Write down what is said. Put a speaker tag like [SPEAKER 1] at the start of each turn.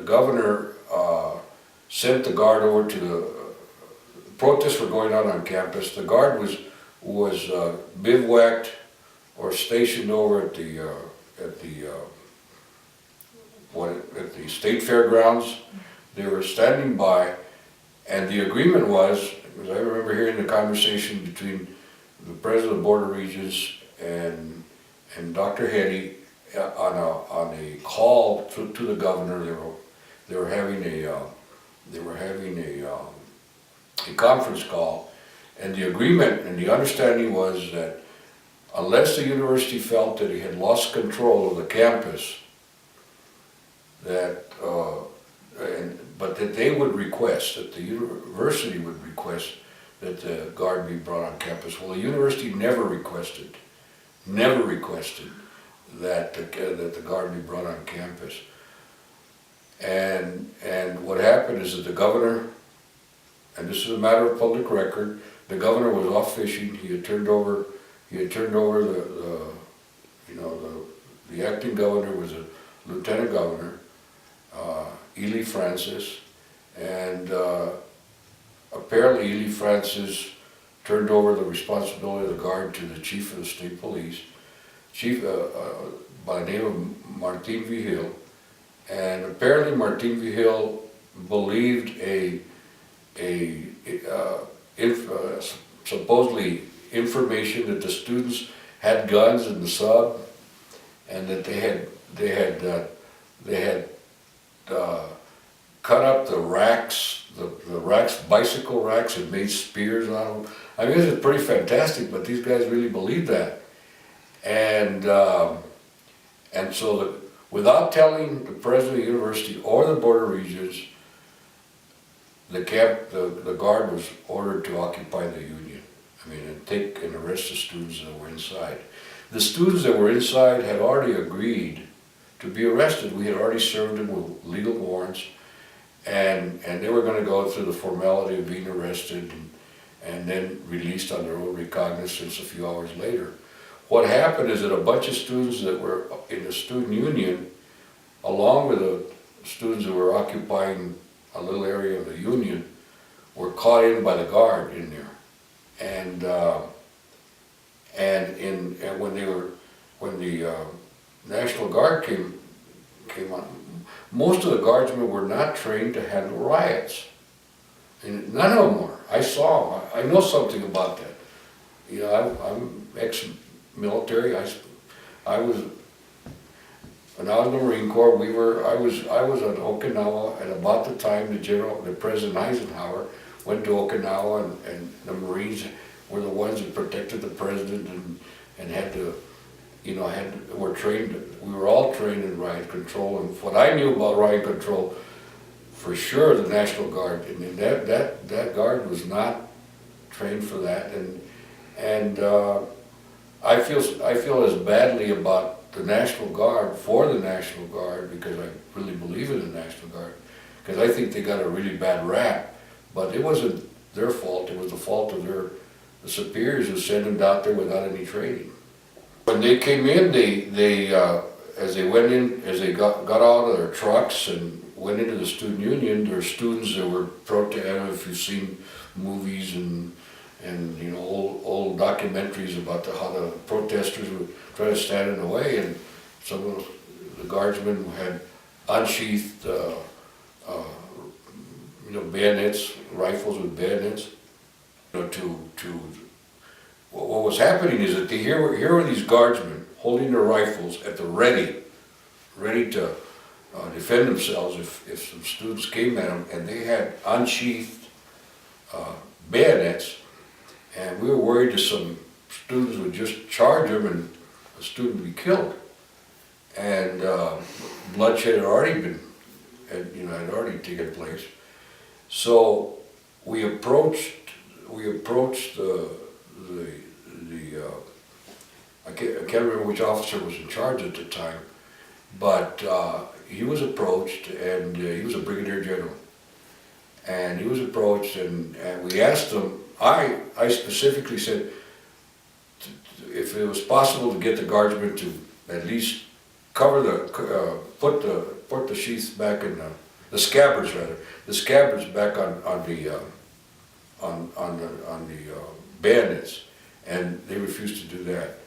[SPEAKER 1] governor sent the guard over to the protests were going on campus. The guard was bivouacked or stationed over at the state fairgrounds. They were standing by, and the agreement was, because I remember hearing the conversation between the president of the Board of Regents and Dr. Hetty on a call to the governor. They were having a conference call, and the agreement and the understanding was that unless the university felt that it had lost control of the campus, but that they would request, that the university would request that the guard be brought on campus. Well, the university never requested that the guard be brought on campus. And what happened is that the governor, and this is a matter of public record, the governor was off fishing. He had turned over the acting governor was a lieutenant governor, Ely Francis, and apparently Ely Francis turned over the responsibility of the guard to the chief of the state police, by the name of Martin Vigil, and apparently Martin Vigil believed supposedly information that the students had guns in the sub, and that they had cut up the racks, bicycle racks, and made spears out of them. I mean, this is pretty fantastic, but these guys really believed that. And so without telling the president of the university or the Board of Regents, the guard was ordered to occupy the Union. I mean, and take and arrest the students that were inside. The students that were inside had already agreed to be arrested. We had already served them with legal warrants, and they were going to go through the formality of being arrested and then released on their own recognizance a few hours later. What happened is that a bunch of students that were in the student union, along with the students that were occupying a little area of the union, were caught in by the guard in there. And when the National Guard came on, most of the guardsmen were not trained to handle riots. And none of them were. I know something about that. You know, I'm ex-military. I was, when I was in the Marine Corps, I was at Okinawa, and about the time the President Eisenhower went to Okinawa, and the Marines were the ones that protected the president and had to, were trained. We were all trained in riot control, and what I knew about riot control, for sure, the National Guard. I mean, that guard was not trained for that, and I feel as badly about the National Guard, for the National Guard, because I really believe in the National Guard, because I think they got a really bad rap, but it wasn't their fault. It was the fault of the superiors who sent them out there without any training. When they came in, as they got out of their trucks and went into the student union, there were students that were protesting. I don't know if you've seen movies and old documentaries about how the protesters would try to stand in the way, and some of the guardsmen had unsheathed bayonets, rifles with bayonets. What was happening is that here were these guardsmen holding their rifles at the ready to defend themselves if some students came at them, and they had unsheathed bayonets, and we were worried that some students would just charge them and a student would be killed. And bloodshed had already taken place. So we approached I can't remember which officer was in charge at the time, but he was approached, and he was a brigadier general. And he was approached, and we asked him, I specifically said, if it was possible to get the guardsmen to at least cover put the sheaths back in the scabbards rather, the scabbards back on the bayonets, and they refused to do that.